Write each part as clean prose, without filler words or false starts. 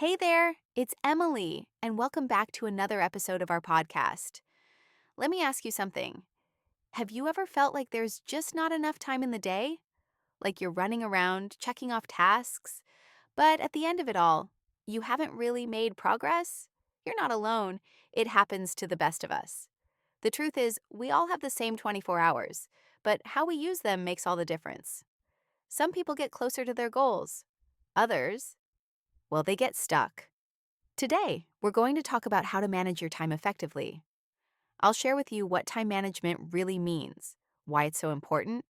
Hey there, it's Emily, and welcome back to another episode of our podcast. Let me ask you something. Have you ever felt like there's just not enough time in the day? Like you're running around, checking off tasks, but at the end of it all, you haven't really made progress? You're not alone. It happens to the best of us. The truth is, we all have the same 24 hours, but how we use them makes all the difference. Some people get closer to their goals. Others, well, they get stuck. Today, we're going to talk about how to manage your time effectively. I'll share with you what time management really means, why it's so important,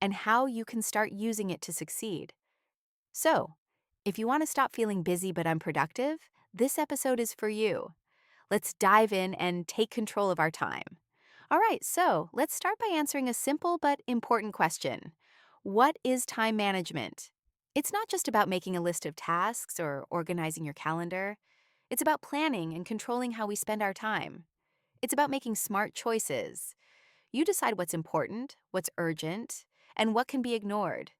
and how you can start using it to succeed. So, if you want to stop feeling busy but unproductive, this episode is for you. Let's dive in and take control of our time. All right, so let's start by answering a simple but important question. What is time management? It's not just about making a list of tasks or organizing your calendar. It's about planning and controlling how we spend our time. It's about making smart choices. You decide what's important, what's urgent, and what can be ignored.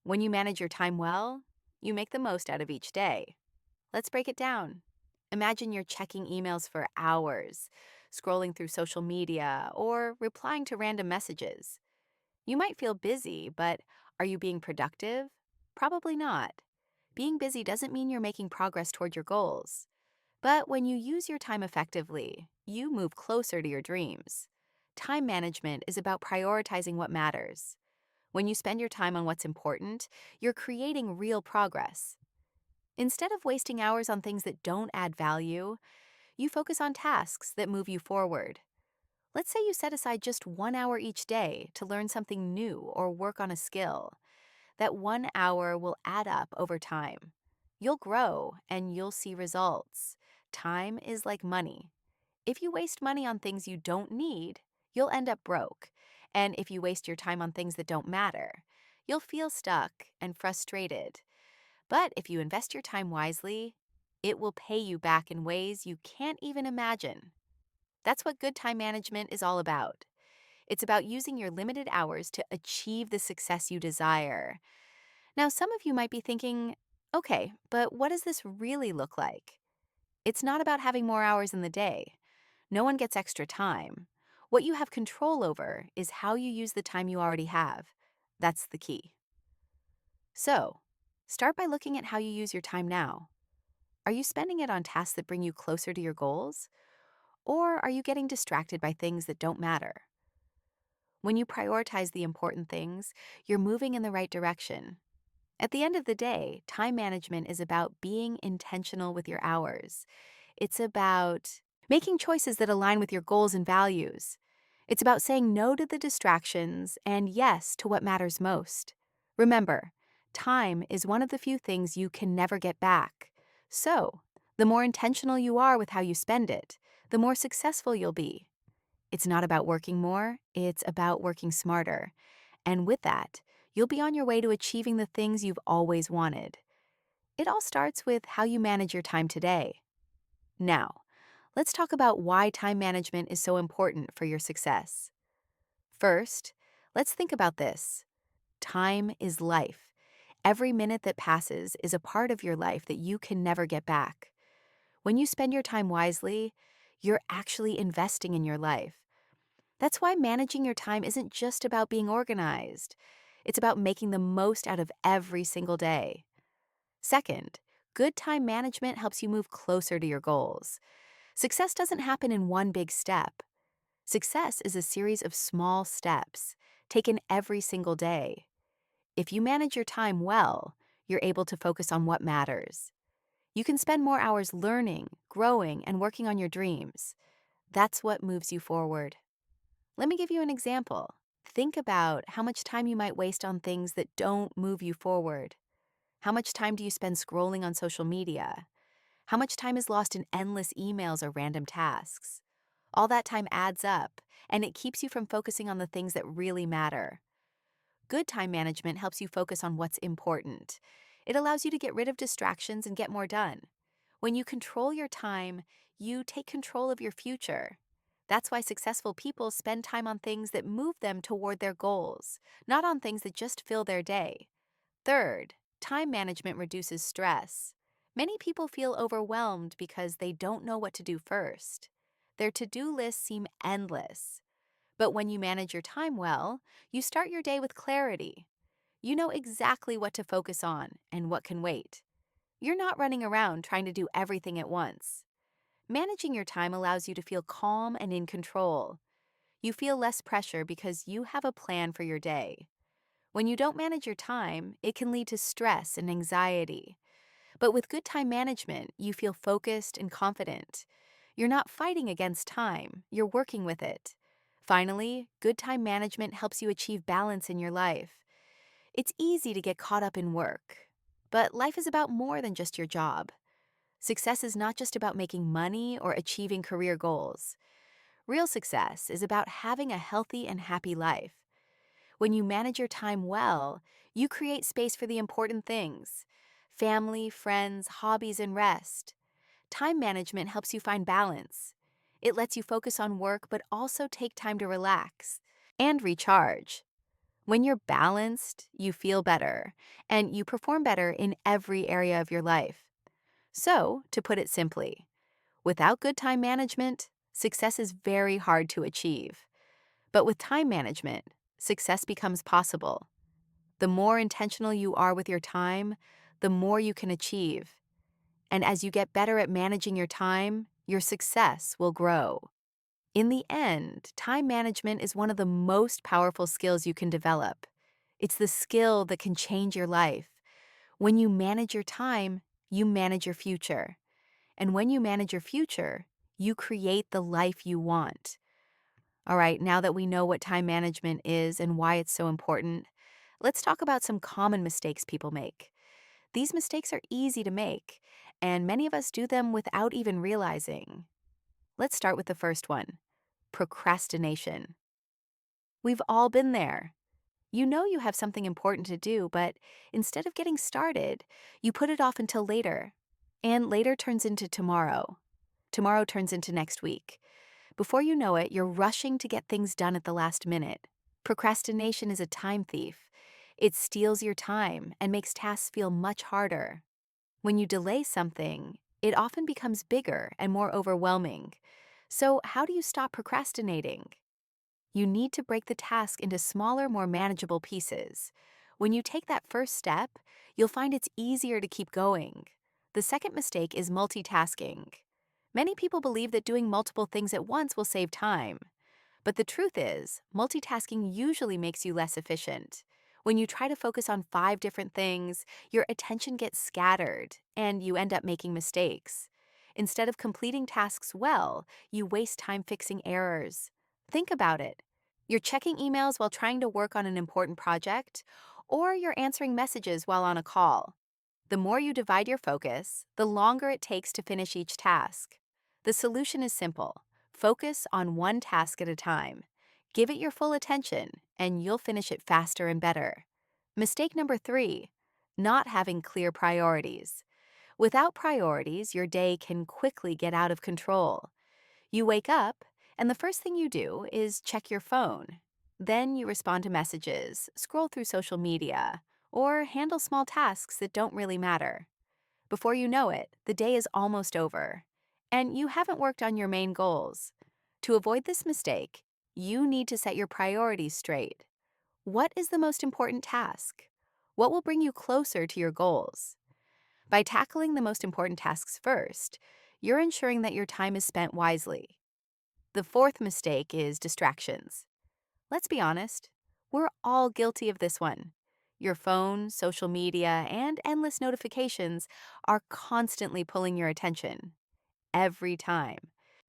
When you manage your time well, you make the most out of each day. Let's break it down. Imagine you're checking emails for hours, scrolling through social media, or replying to random messages. You might feel busy, but are you being productive? Probably not. Being busy doesn't mean you're making progress toward your goals. But when you use your time effectively, you move closer to your dreams. Time management is about prioritizing what matters. When you spend your time on what's important, you're creating real progress. Instead of wasting hours on things that don't add value, you focus on tasks that move you forward. Let's say you set aside just 1 hour each day to learn something new or work on a skill. That 1 hour will add up over time. You'll grow and you'll see results. Time is like money. If you waste money on things you don't need, you'll end up broke. And if you waste your time on things that don't matter, you'll feel stuck and frustrated. But if you invest your time wisely, it will pay you back in ways you can't even imagine. That's what good time management is all about. It's about using your limited hours to achieve the success you desire. Now, some of you might be thinking, okay, but what does this really look like? It's not about having more hours in the day. No one gets extra time. What you have control over is how you use the time you already have. That's the key. So, start by looking at how you use your time now. Are you spending it on tasks that bring you closer to your goals? Or are you getting distracted by things that don't matter? When you prioritize the important things, you're moving in the right direction. At the end of the day, time management is about being intentional with your hours. It's about making choices that align with your goals and values. It's about saying no to the distractions and yes to what matters most. Remember, time is one of the few things you can never get back. So, the more intentional you are with how you spend it, the more successful you'll be. It's not about working more, it's about working smarter. And with that, you'll be on your way to achieving the things you've always wanted. It all starts with how you manage your time today. Now, let's talk about why time management is so important for your success. First, let's think about this. Time is life. Every minute that passes is a part of your life that you can never get back. When you spend your time wisely, you're actually investing in your life. That's why managing your time isn't just about being organized. It's about making the most out of every single day. Second, good time management helps you move closer to your goals. Success doesn't happen in one big step. Success is a series of small steps, taken every single day. If you manage your time well, you're able to focus on what matters. You can spend more hours learning, growing, and working on your dreams. That's what moves you forward. Let me give you an example. Think about how much time you might waste on things that don't move you forward. How much time do you spend scrolling on social media? How much time is lost in endless emails or random tasks? All that time adds up, and it keeps you from focusing on the things that really matter. Good time management helps you focus on what's important. It allows you to get rid of distractions and get more done. When you control your time, you take control of your future. That's why successful people spend time on things that move them toward their goals, not on things that just fill their day. Third, time management reduces stress. Many people feel overwhelmed because they don't know what to do first. Their to-do lists seem endless. But when you manage your time well, you start your day with clarity. You know exactly what to focus on and what can wait. You're not running around trying to do everything at once. Managing your time allows you to feel calm and in control. You feel less pressure because you have a plan for your day. When you don't manage your time, it can lead to stress and anxiety. But with good time management, you feel focused and confident. You're not fighting against time, you're working with it. Finally, good time management helps you achieve balance in your life. It's easy to get caught up in work, but life is about more than just your job. Success is not just about making money or achieving career goals. Real success is about having a healthy and happy life. When you manage your time well, you create space for the important things: family, friends, hobbies, and rest. Time management helps you find balance. It lets you focus on work but also take time to relax and recharge. When you're balanced, you feel better and you perform better in every area of your life. So, to put it simply, without good time management, success is very hard to achieve. But with time management, success becomes possible. The more intentional you are with your time, the more you can achieve. And as you get better at managing your time, your success will grow. In the end, time management is one of the most powerful skills you can develop. It's the skill that can change your life. When you manage your time, you manage your future. And when you manage your future, you create the life you want. All right, now that we know what time management is and why it's so important, let's talk about some common mistakes people make. These mistakes are easy to make, and many of us do them without even realizing. Let's start with the first one: procrastination. We've all been there. You know you have something important to do, but instead of getting started, you put it off until later. And later turns into tomorrow. Tomorrow turns into next week. Before you know it, you're rushing to get things done at the last minute. Procrastination is a time thief. It steals your time and makes tasks feel much harder. When you delay something, it often becomes bigger and more overwhelming. So, how do you stop procrastinating? You need to break the task into smaller, more manageable pieces. When you take that first step, you'll find it's easier to keep going. The second mistake is multitasking. Many people believe that doing multiple things at once will save time. But the truth is, multitasking usually makes you less efficient. When you try to focus on 5 different things, your attention gets scattered and you end up making mistakes. Instead of completing tasks well, you waste time fixing errors. Think about it. You're checking emails while trying to work on an important project, or you're answering messages while on a call. The more you divide your focus, the longer it takes to finish each task. The solution is simple: focus on one task at a time. Give it your full attention, and you'll finish it faster and better. Mistake number 3: not having clear priorities. Without priorities, your day can quickly get out of control. You wake up, and the first thing you do is check your phone. Then you respond to messages, scroll through social media, or handle small tasks that don't really matter. Before you know it, the day is almost over, and you haven't worked on your main goals. To avoid this mistake, you need to set your priorities straight. What is the most important task? What will bring you closer to your goals? By tackling the most important tasks first, you're ensuring that your time is spent wisely. The fourth mistake is distractions. Let's be honest, we're all guilty of this one. Your phone, social media, and endless notifications are constantly pulling your attention. Every time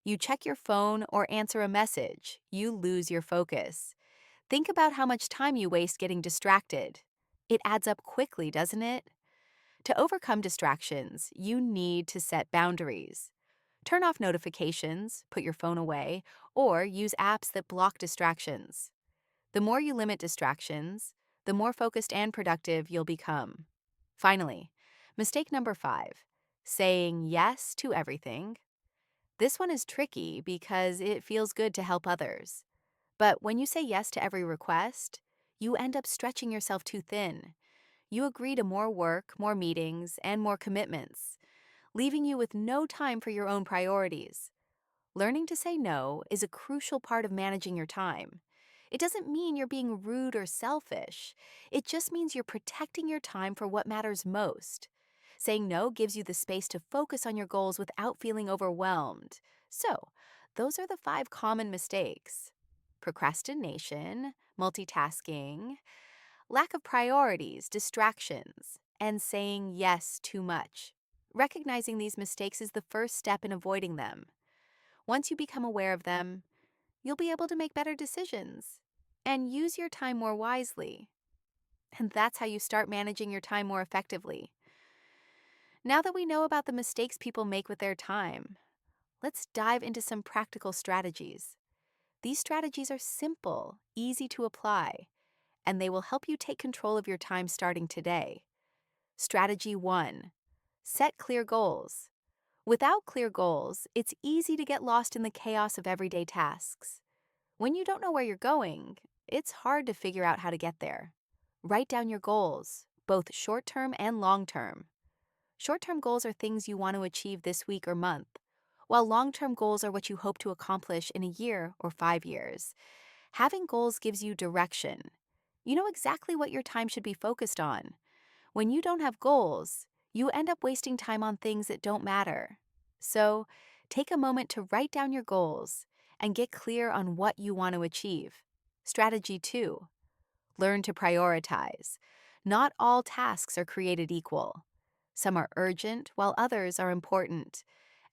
you check your phone or answer a message, you lose your focus. Think about how much time you waste getting distracted. It adds up quickly, doesn't it? To overcome distractions, you need to set boundaries. Turn off notifications, put your phone away, or use apps that block distractions. The more you limit distractions, the more focused and productive you'll become. Finally, mistake number 5: saying yes to everything. This one is tricky because it feels good to help others. But when you say yes to every request, you end up stretching yourself too thin. You agree to more work, more meetings, and more commitments. leaving you with no time for your own priorities. Learning to say no is a crucial part of managing your time. It doesn't mean you're being rude or selfish. It just means you're protecting your time for what matters most. Saying no gives you the space to focus on your goals without feeling overwhelmed. So, those are the 5 common mistakes: procrastination, multitasking, lack of priorities, distractions, and saying yes too much. Recognizing these mistakes is the first step in avoiding them. Once you become aware of them, you'll be able to make better decisions and use your time more wisely. And that's how you start managing your time more effectively. Now that we know about the mistakes people make with their time, let's dive into some practical strategies. These strategies are simple, easy to apply, and they will help you take control of your time starting today. Strategy 1: set clear goals. Without clear goals, it's easy to get lost in the chaos of everyday tasks. When you don't know where you're going, it's hard to figure out how to get there. Write down your goals, both short term and long term. Short term goals are things you want to achieve this week or month, while long term goals are what you hope to accomplish in a year or 5 years. Having goals gives you direction. You know exactly what your time should be focused on. When you don't have goals, you end up wasting time on things that don't matter. So, take a moment to write down your goals and get clear on what you want to achieve. Strategy 2: learn to prioritize. Not all tasks are created equal. Some are urgent, while others are important.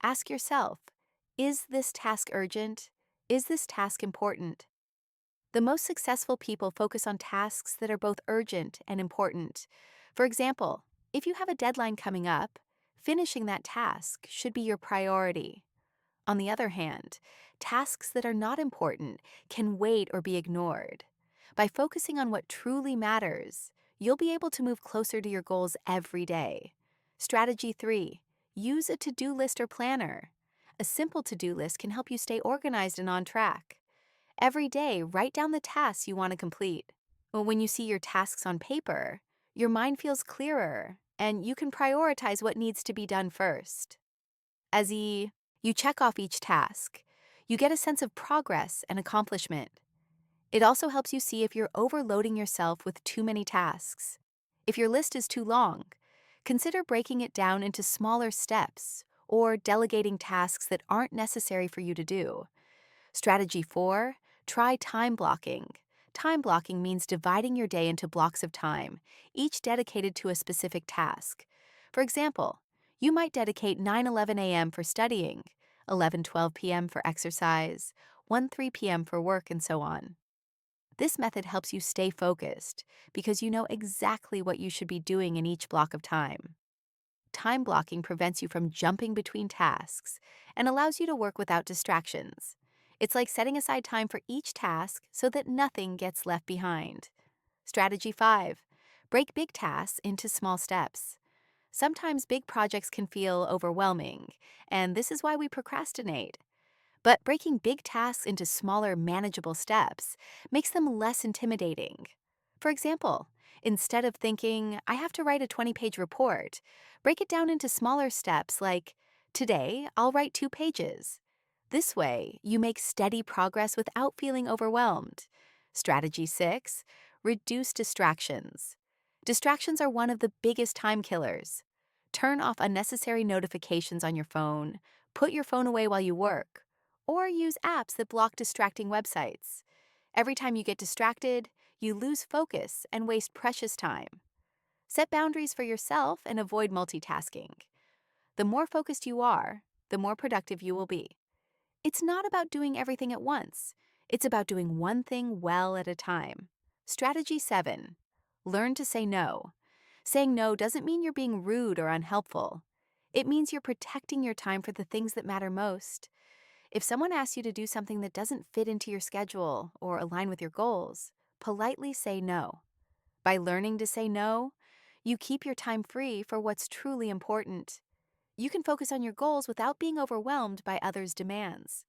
Ask yourself, is this task urgent? Is this task important? The most successful people focus on tasks that are both urgent and important. For example, if you have a deadline coming up, finishing that task should be your priority. On the other hand, tasks that are not important can wait or be ignored. By focusing on what truly matters, you'll be able to move closer to your goals every day. Strategy 3: use a to-do list or planner. A simple to-do list can help you stay organized and on track. Every day, write down the tasks you want to complete. When you see your tasks on paper, your mind feels clearer and you can prioritize what needs to be done first. You check off each task, you get a sense of progress and accomplishment. It also helps you see if you're overloading yourself with too many tasks. If your list is too long, consider breaking it down into smaller steps or delegating tasks that aren't necessary for you to do. Strategy 4: try time blocking. Time blocking means dividing your day into blocks of time, each dedicated to a specific task. For example, you might dedicate 9:11 a.m. for studying, 11:12 p.m. for exercise, 1:03 p.m. for work, and so on. This method helps you stay focused because you know exactly what you should be doing in each block of time. Time blocking prevents you from jumping between tasks and allows you to work without distractions. It's like setting aside time for each task so that nothing gets left behind. Strategy 5: break big tasks into small steps. Sometimes big projects can feel overwhelming, and this is why we procrastinate. But breaking big tasks into smaller, manageable steps makes them less intimidating. For example, instead of thinking, I have to write a 20-page report, break it down into smaller steps like, today I'll write 2 pages. This way, you make steady progress without feeling overwhelmed. Strategy 6: reduce distractions. Distractions are one of the biggest time killers. Turn off unnecessary notifications on your phone, put your phone away while you work, or use apps that block distracting websites. Every time you get distracted, you lose focus and waste precious time. Set boundaries for yourself and avoid multitasking. The more focused you are, the more productive you will be. It's not about doing everything at once. It's about doing one thing well at a time. Strategy 7: learn to say no. Saying no doesn't mean you're being rude or unhelpful. It means you're protecting your time for the things that matter most. If someone asks you to do something that doesn't fit into your schedule or align with your goals, politely say no. By learning to say no, you keep your time free for what's truly important. You can focus on your goals without being overwhelmed by others' demands.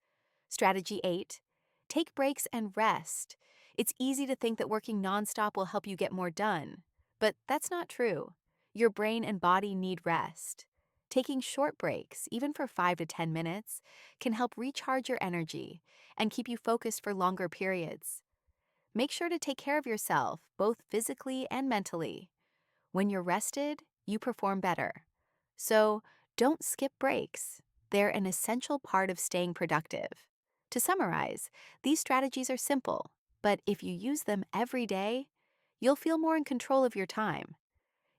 Strategy 8: take breaks and rest. It's easy to think that working nonstop will help you get more done, but that's not true. Your brain and body need rest. Taking short breaks, even for 5 to 10 minutes, can help recharge your energy and keep you focused for longer periods. Make sure to take care of yourself, both physically and mentally. When you're rested, you perform better. So don't skip breaks. They're an essential part of staying productive. To summarize, these strategies are simple, but if you use them every day, you'll feel more in control of your time.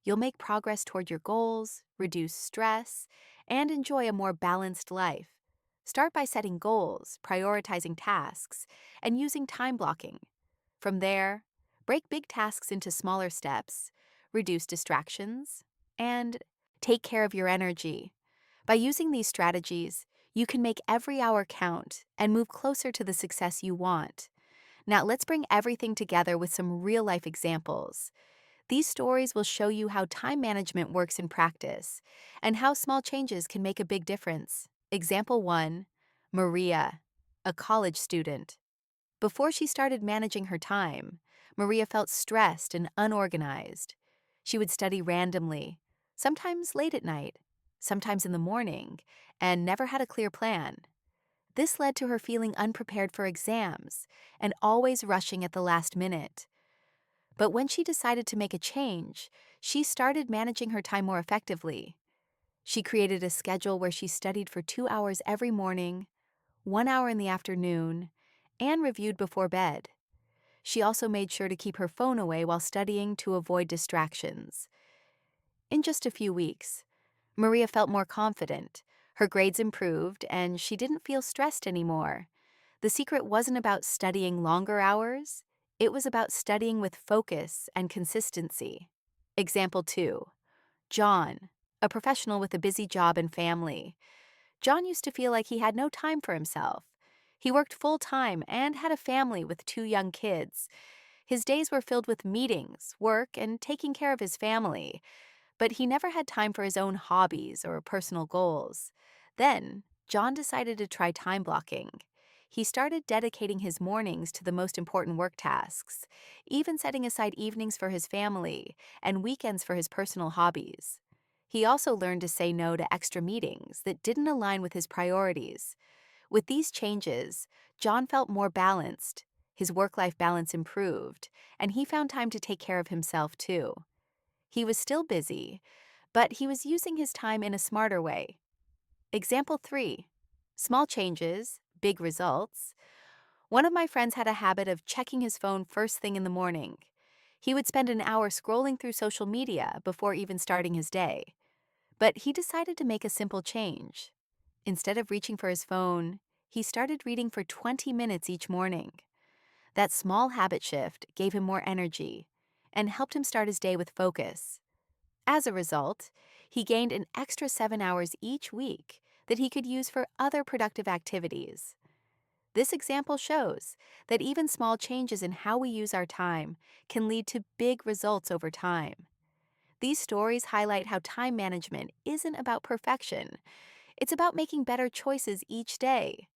You'll make progress toward your goals, reduce stress, and enjoy a more balanced life. Start by setting goals, prioritizing tasks, and using time blocking. From there, break big tasks into smaller steps, reduce distractions, and take care of your energy. By using these strategies, you can make every hour count and move closer to the success you want. Now, let's bring everything together with some real life examples. These stories will show you how time management works in practice and how small changes can make a big difference. Example 1, Maria, a college student. Before she started managing her time, Maria felt stressed and unorganized. She would study randomly, sometimes late at night, sometimes in the morning, and never had a clear plan. This led to her feeling unprepared for exams and always rushing at the last minute. But when she decided to make a change, she started managing her time more effectively. She created a schedule where she studied for 2 hours every morning, 1 hour in the afternoon, and reviewed before bed. She also made sure to keep her phone away while studying to avoid distractions. In just a few weeks, Maria felt more confident, her grades improved, and she didn't feel stressed anymore. The secret wasn't about studying longer hours, it was about studying with focus and consistency. Example 2, John, a professional with a busy job and family. John used to feel like he had no time for himself. He worked full time and had a family with 2 young kids. His days were filled with meetings, work, and taking care of his family, but he never had time for his own hobbies or personal goals. Then, John decided to try time blocking. He started dedicating his mornings to the most important work tasks, even setting aside evenings for his family and weekends for his personal hobbies. He also learned to say no to extra meetings that didn't align with his priorities. With these changes, John felt more balanced. His work-life balance improved, and he found time to take care of himself too. He was still busy, but he was using his time in a smarter way. Example 3, small changes, big results. One of my friends had a habit of checking his phone first thing in the morning. He would spend an hour scrolling through social media before even starting his day. But he decided to make a simple change. Instead of reaching for his phone, he started reading for 20 minutes each morning. That small habit shift gave him more energy and helped him start his day with focus. As a result, he gained an extra 7 hours each week that he could use for other productive activities. This example shows that even small changes in how we use our time can lead to big results over time. These stories highlight how time management isn't about perfection. It's about making better choices each day.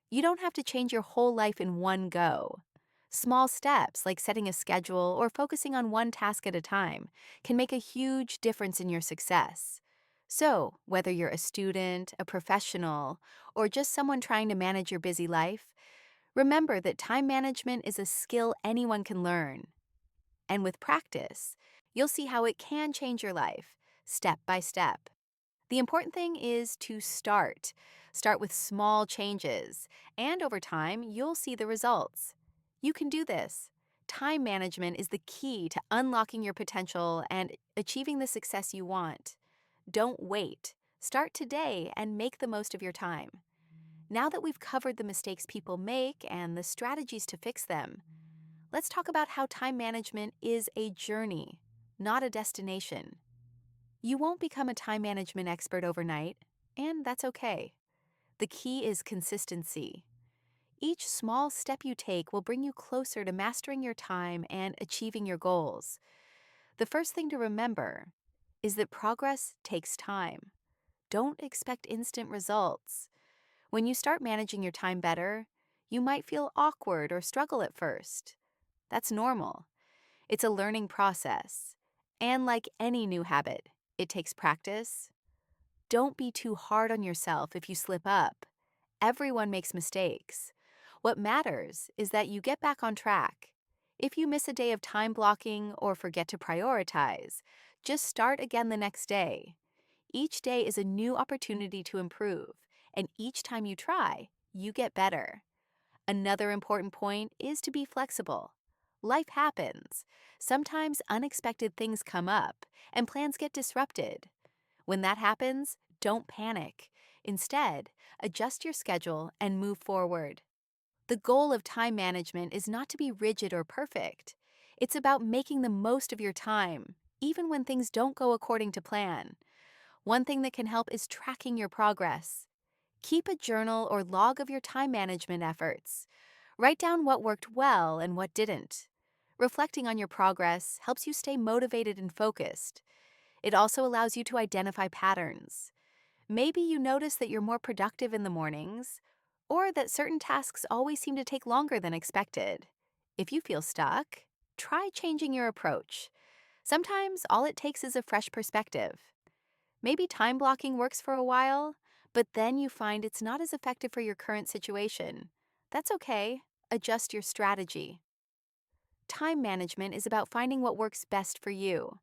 You don't have to change your whole life in one go. Small steps, like setting a schedule or focusing on one task at a time, can make a huge difference in your success. So, whether you're a student, a professional, or just someone trying to manage your busy life, remember that time management is a skill anyone can learn. And with practice, you'll see how it can change your life, step by step. The important thing is to start. Start with small changes, and over time, you'll see the results. You can do this. Time management is the key to unlocking your potential and achieving the success you want. Don't wait. Start today and make the most of your time. Now that we've covered the mistakes people make and the strategies to fix them, let's talk about how time management is a journey, not a destination. You won't become a time management expert overnight, and that's okay. The key is consistency. Each small step you take will bring you closer to mastering your time and achieving your goals. The first thing to remember is that progress takes time. Don't expect instant results. When you start managing your time better, you might feel awkward or struggle at first. That's normal. It's a learning process. And like any new habit, it takes practice, Don't be too hard on yourself if you slip up. Everyone makes mistakes. What matters is that you get back on track. If you miss a day of time blocking or forget to prioritize, just start again the next day. Each day is a new opportunity to improve, and each time you try, you get better. Another important point is to be flexible. Life happens. Sometimes unexpected things come up, and plans get disrupted. When that happens, don't panic. Instead, adjust your schedule and move forward. The goal of time management is not to be rigid or perfect. It's about making the most of your time, even when things don't go according to plan. One thing that can help is tracking your progress. Keep a journal or log of your time management efforts. Write down what worked well and what didn't. Reflecting on your progress helps you stay motivated and focused. It also allows you to identify patterns. Maybe you notice that you're more productive in the mornings, or that certain tasks always seem to take longer than expected. If you feel stuck, try changing your approach. Sometimes all it takes is a fresh perspective. Maybe time blocking works for a while, but then you find it's not as effective for your current situation. That's okay. Adjust your strategy. Time management is about finding what works best for you.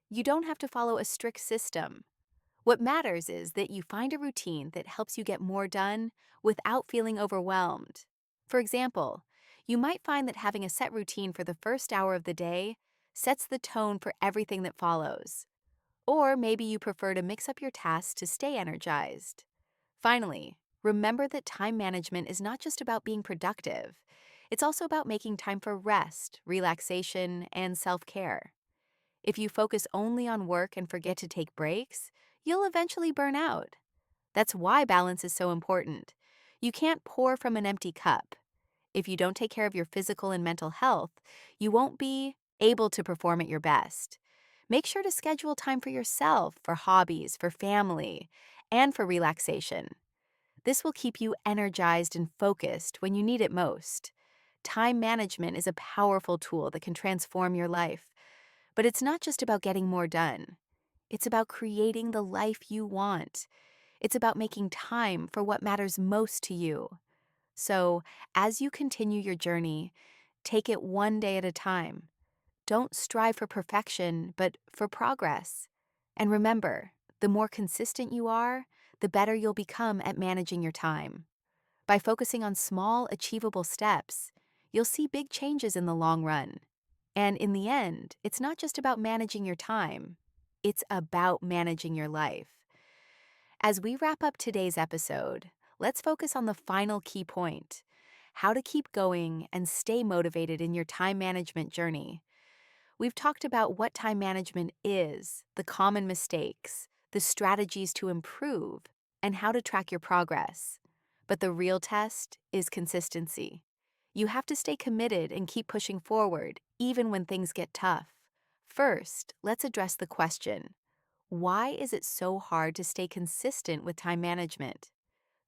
You don't have to follow a strict system. What matters is that you find a routine that helps you get more done without feeling overwhelmed. For example, you might find that having a set routine for the first hour of the day sets the tone for everything that follows. Or maybe you prefer to mix up your tasks to stay energized. Finally, remember that time management is not just about being productive. It's also about making time for rest, relaxation, and self-care. If you focus only on work and forget to take breaks, you'll eventually burn out. That's why balance is so important. You can't pour from an empty cup. If you don't take care of your physical and mental health, you won't be able to perform at your best. Make sure to schedule time for yourself, for hobbies, for family, and for relaxation. This will keep you energized and focused when you need it most. Time management is a powerful tool that can transform your life. But it's not just about getting more done. It's about creating the life you want. It's about making time for what matters most to you. So, as you continue your journey, take it one day at a time. Don't strive for perfection, but for progress. And remember, the more consistent you are, the better you'll become at managing your time. By focusing on small, achievable steps, you'll see big changes in the long run. And in the end, it's not just about managing your time, it's about managing your life. As we wrap up today's episode, let's focus on the final key point: how to keep going and stay motivated in your time management journey. We've talked about what time management is, the common mistakes, the strategies to improve, and how to track your progress. But the real test is consistency. You have to stay committed and keep pushing forward, even when things get tough. First, let's address the question: why is it so hard to stay consistent with time management?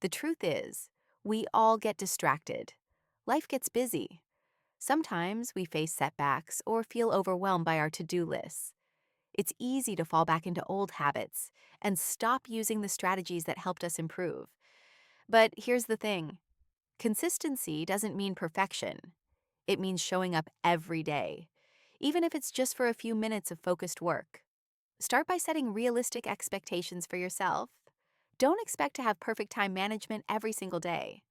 The truth is, we all get distracted. Life gets busy. Sometimes we face setbacks or feel overwhelmed by our to-do lists. It's easy to fall back into old habits and stop using the strategies that helped us improve. But here's the thing: consistency doesn't mean perfection. It means showing up every day, even if it's just for a few minutes of focused work. Start by setting realistic expectations for yourself. Don't expect to have perfect time management every single day.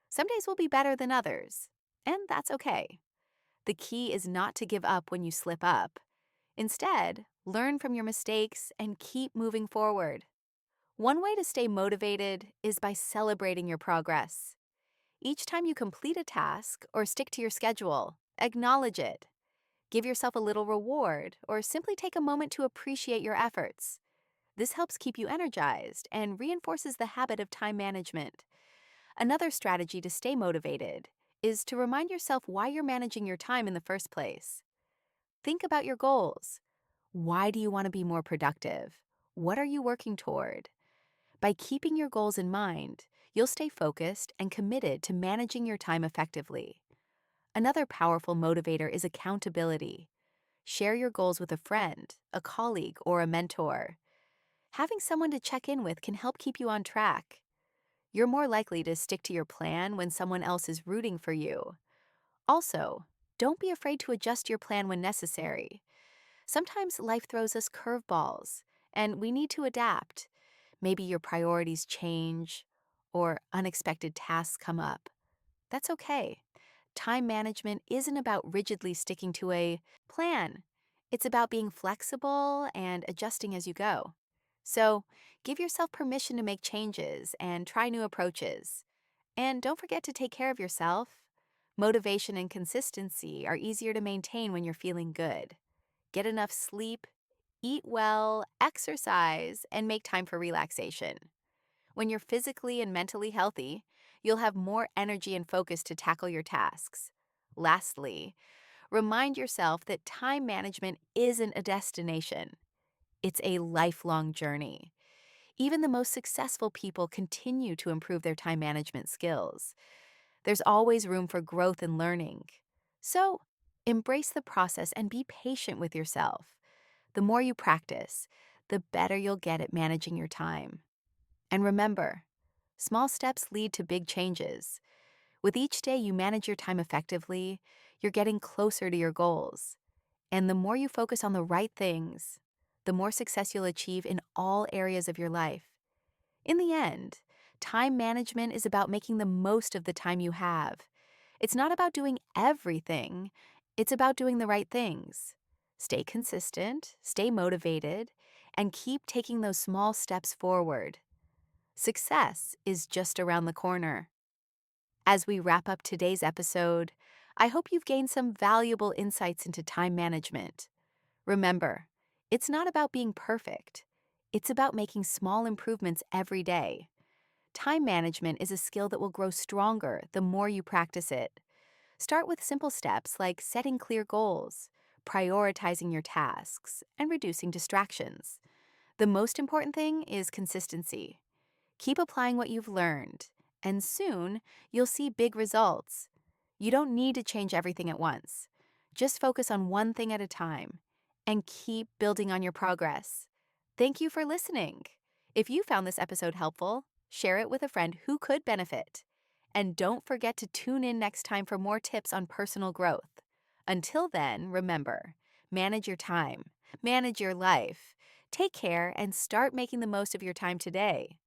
Some days will be better than others, and that's okay. The key is not to give up when you slip up. Instead, learn from your mistakes and keep moving forward. One way to stay motivated is by celebrating your progress. Each time you complete a task or stick to your schedule, acknowledge it. Give yourself a little reward or simply take a moment to appreciate your efforts. This helps keep you energized and reinforces the habit of time management. Another strategy to stay motivated is to remind yourself why you're managing your time in the first place. Think about your goals. Why do you want to be more productive? What are you working toward? By keeping your goals in mind, you'll stay focused and committed to managing your time effectively. Another powerful motivator is accountability. Share your goals with a friend, a colleague, or a mentor. Having someone to check in with can help keep you on track. You're more likely to stick to your plan when someone else is rooting for you. Also, don't be afraid to adjust your plan when necessary. Sometimes life throws us curveballs, and we need to adapt. Maybe your priorities change or unexpected tasks come up. That's okay. Time management isn't about rigidly sticking to a plan. It's about being flexible and adjusting as you go. So, give yourself permission to make changes and try new approaches. And don't forget to take care of yourself. Motivation and consistency are easier to maintain when you're feeling good. Get enough sleep, eat well, exercise, and make time for relaxation. When you're physically and mentally healthy, you'll have more energy and focus to tackle your tasks. Lastly, remind yourself that time management isn't a destination, it's a lifelong journey. Even the most successful people continue to improve their time management skills. There's always room for growth and learning. So, embrace the process and be patient with yourself. The more you practice, the better you'll get at managing your time. And remember, small steps lead to big changes. With each day you manage your time effectively, you're getting closer to your goals. And the more you focus on the right things, the more success you'll achieve in all areas of your life. In the end, time management is about making the most of the time you have. It's not about doing everything, it's about doing the right things. Stay consistent, stay motivated, and keep taking those small steps forward. Success is just around the corner. As we wrap up today's episode, I hope you've gained some valuable insights into time management. Remember, it's not about being perfect. It's about making small improvements every day. Time management is a skill that will grow stronger the more you practice it. Start with simple steps like setting clear goals, prioritizing your tasks, and reducing distractions. The most important thing is consistency. Keep applying what you've learned, and soon you'll see big results. You don't need to change everything at once. Just focus on one thing at a time and keep building on your progress. Thank you for listening. If you found this episode helpful, share it with a friend who could benefit. And don't forget to tune in next time for more tips on personal growth. Until then, remember, manage your time, manage your life. Take care and start making the most of your time today.